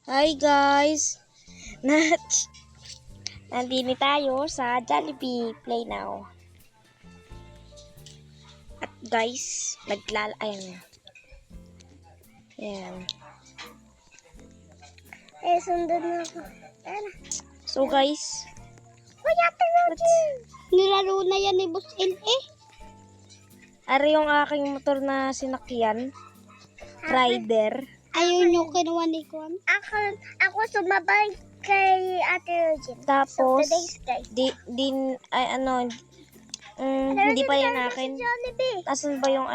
Hi guys! Nandini tayo sa Jollibee Play Now. At guys, ayan. Sundan na ako. So guys, Nilaro na yan ni Boss L.A. ari yung aking motor na sinakyan. Rider. Ayaw nyo kinuha ni Kwan? Ako sumabay kay Ate Eugene. Tapos, So, today's guys. hindi pa yan akin. Jollibee. Asan ba yung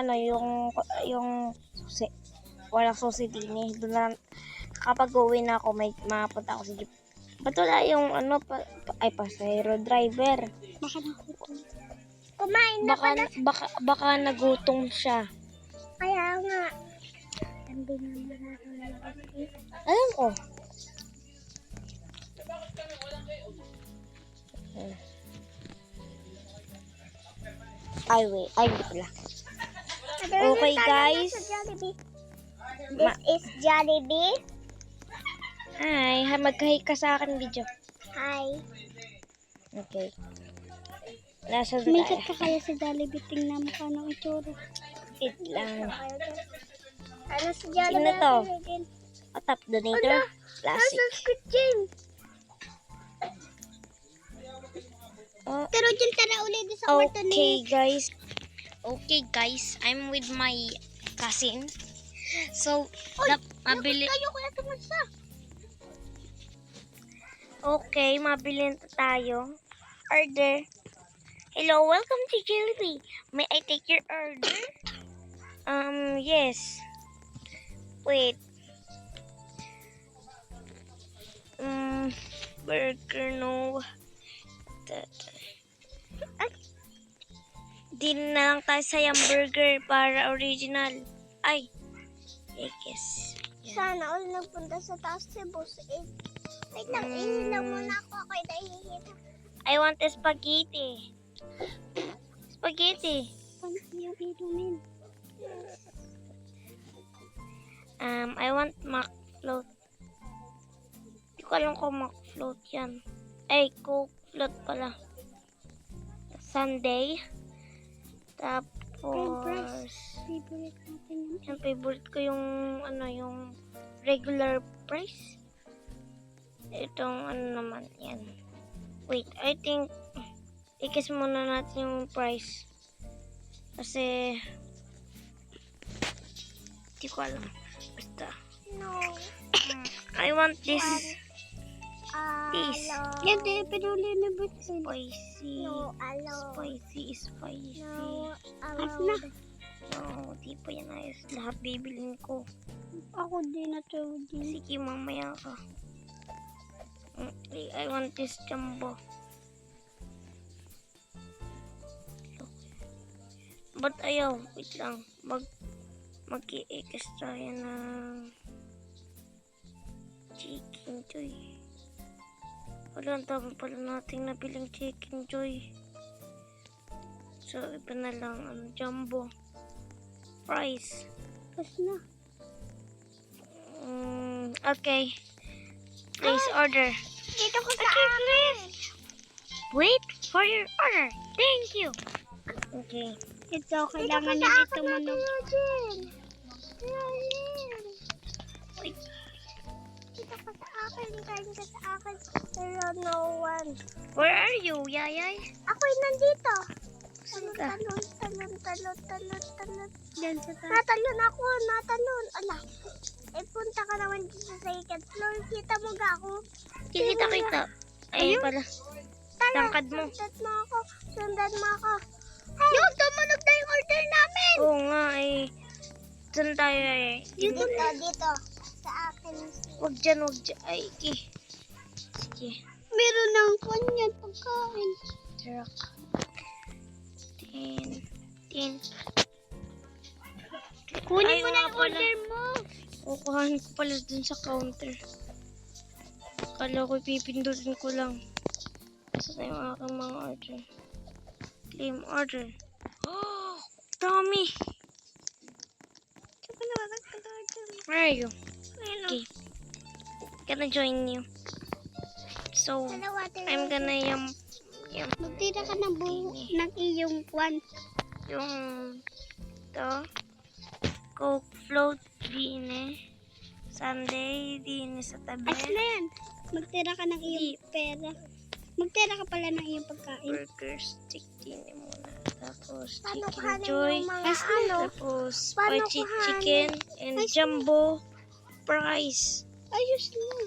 yung susi? Walang susi din eh. Doon na, kapag uwi na ako, may mapunta ako sa jeep. Ba't wala yung pasahero driver? Baka nagutom. Kumain na pala. Baka nagutom siya. Kaya nga. Alam ko. Hindi pala. Okay guys. This is Jollibee. Hi, magkahi ka sa akin video. Hi. Okay. Nasa Sumikat ka kaya sa Jollibee. Tingnan mo ka ng itsura. Wait lang. Ano sa Jollibee? Sino to? Top donator. Classic. Nasa Squid Game. Pero dyan tara ulit sa kwarto ni... Okay guys, I'm with my cousin. So, mabili. Kayo kaya tumansa. Okay, mabili na tayo. Order. Hello, welcome to Jollibee. May I take your order? Yes. Wait. Burger, no. Di na lang tayo sa burger para original. Ay. Yes. Sana all nagpunta sa taas si Boss Ed. Wait lang, ihilang muna ako. Ako'y nahihila. I want a spaghetti. Spaghetti. Yung inumin. I want McFloat. Hindi ko alam kung McFloat yan. Ay, Coke float pala. Sundae. Tapos, Favorite natin yun. yung favorite ko yung, yung regular price. Itong, naman, yan. Wait, I think, ikis muna natin yung price. Kasi, hindi ko alam. Basta. No. I want this. This. Yan din, pinuli na ba? Spicy. No, alo. Spicy. No, As alo. No, di pa yan ayos. Lahat bibilin ko. Ako din na to. Sige, mamaya ka. I want this jumbo. Ba't ayaw? Wait lang. Mag-i-extra yan ng chicken joy. Wala, ang dami pala nating nabiling chicken joy. So, iba na lang jumbo. Price. Tapos na. Okay. Please order. Dito ko sa please. Wait for your order. Thank you. Okay. Ito, kailangan nyo ito manog. Wait. Dito ka sa akin, kain ka sa akin. Pero no one. Where are you, Yayay? Ako'y nandito. Saan ka? Talon. Diyan sa taas. Natalon ako, natalon. Ala, punta ka naman dito sa second floor. Kita mo ga ako? Kita. Ayun pala. Tangkad mo. Sundan mo ako. Hey! Yung tumunog na yung order namin! Oo nga Saan tayo Dito. Sa akin. Wag dyan. Ay, sige. Meron ng kanyan pagkain. Truck. 10. Kunin mo na yung order mo. Kukuhanin ko pala dun sa counter. Kala ko pipindutin ko lang. Saan na yung aking mga order? Claim order. Oh! Dami! Saan ka na order? Where are you? Ayun o. Okay. Gonna join you. So, Wala water. I'm gonna Magtira ka ng ng iyong kwan. yung to Coke float din Sunday din sa tabi. Ayos na yan. Magtira ka ng iyong pera. Magtira ka pala ng iyong pagkain. Burger stick din muna. Tapos Paano chicken kuhanin joy. yung mga ano? Tapos Paano spicy kuhanin? chicken and jumbo fries. Ayos na.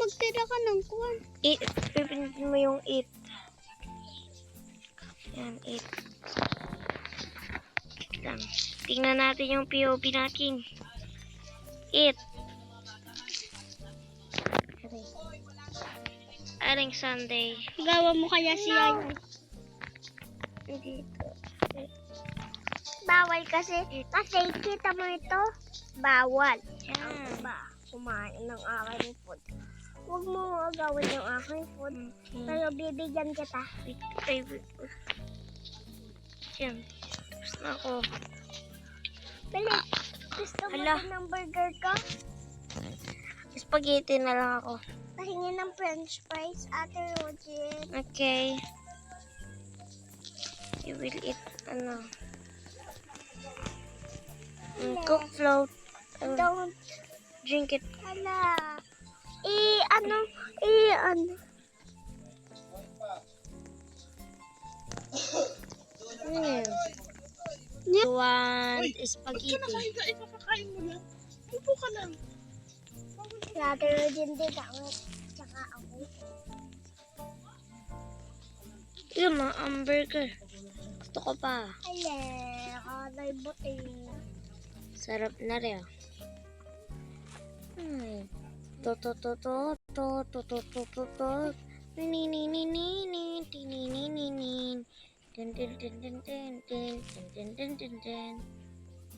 Magtira ka ng kwan. Pipindutin mo yung 8. Yan, 8. Lang. Tingnan natin yung POV natin. 8. Aring Sunday. Gawa mo kaya siya yan. Dito. Bawal kasi kita mo ito. Bawal. Yan. Ba, kumain ng aking food. Huwag mo agawin yung aking food. Pero bibigyan kita. Favorite. Yan. Tapos na ako. Bili, gusto mo Hala. din ng burger ko? Spaghetti na lang ako. Pahingi ng french fries, Ate Rodin. Okay. You will eat, Coke float. Don't, Drink it. hala. Ano. You want spaghetti. Ipapakain mo lang. Upo ka lang. Si Ate Rodin din ako. Tsaka ako. Yun, burger. Gusto ko pa. Hala, kalay buti. Sarap na rin. To. Ni. Tin.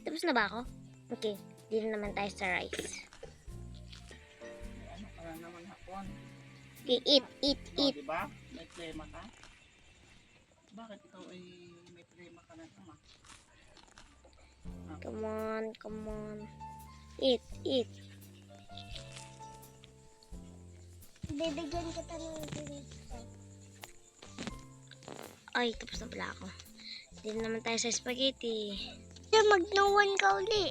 Tapos na ba ako? Okay. Dito naman tayo sa rice. Ano ka lang naman hapon? Okay, eat. Diba? May plema ka? Bakit ikaw ay may plema ka ng ama? Come on. Eat. Bibigyan kita ng drinks. Ay, tapos na pala ako. Dito naman tayo sa spaghetti. Magnuwan ka uli.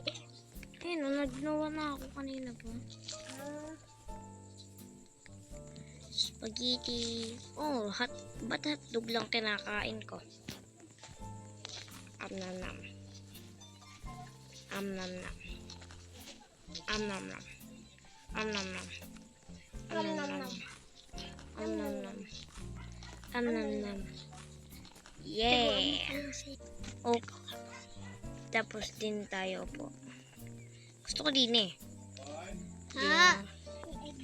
Ayun, nagnawa na ako kanina po. Spaghetti. Oh, ba't hotdog lang kinakain ko? Nam. Yeah. Oh. Tapos din tayo po. Gusto ko din eh. Ha?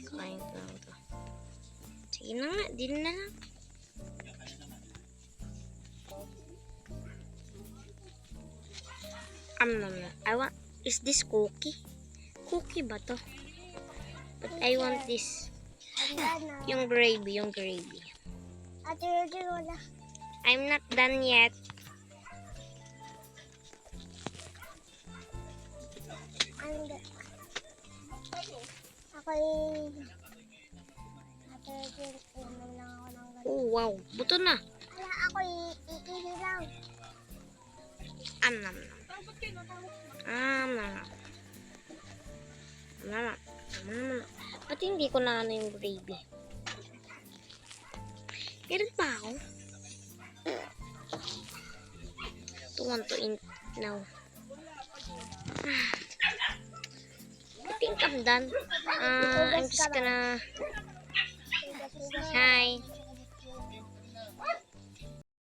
Kain ko lang to. Sige na nga, din na lang. Is this cookie? Cookie ba to? But I want this. Handa na. Yung gravy. Ate Rodin, wala. I'm not done yet. Handa. Ate Rodin, inom lang ako ng ganun. Oh, wow. Buto na. Wala, ako iihi lang. Nam. Ba't hindi ko na yung gravy? Meron pa ako. Want to eat now. I think I'm done. I'm just gonna... Hi.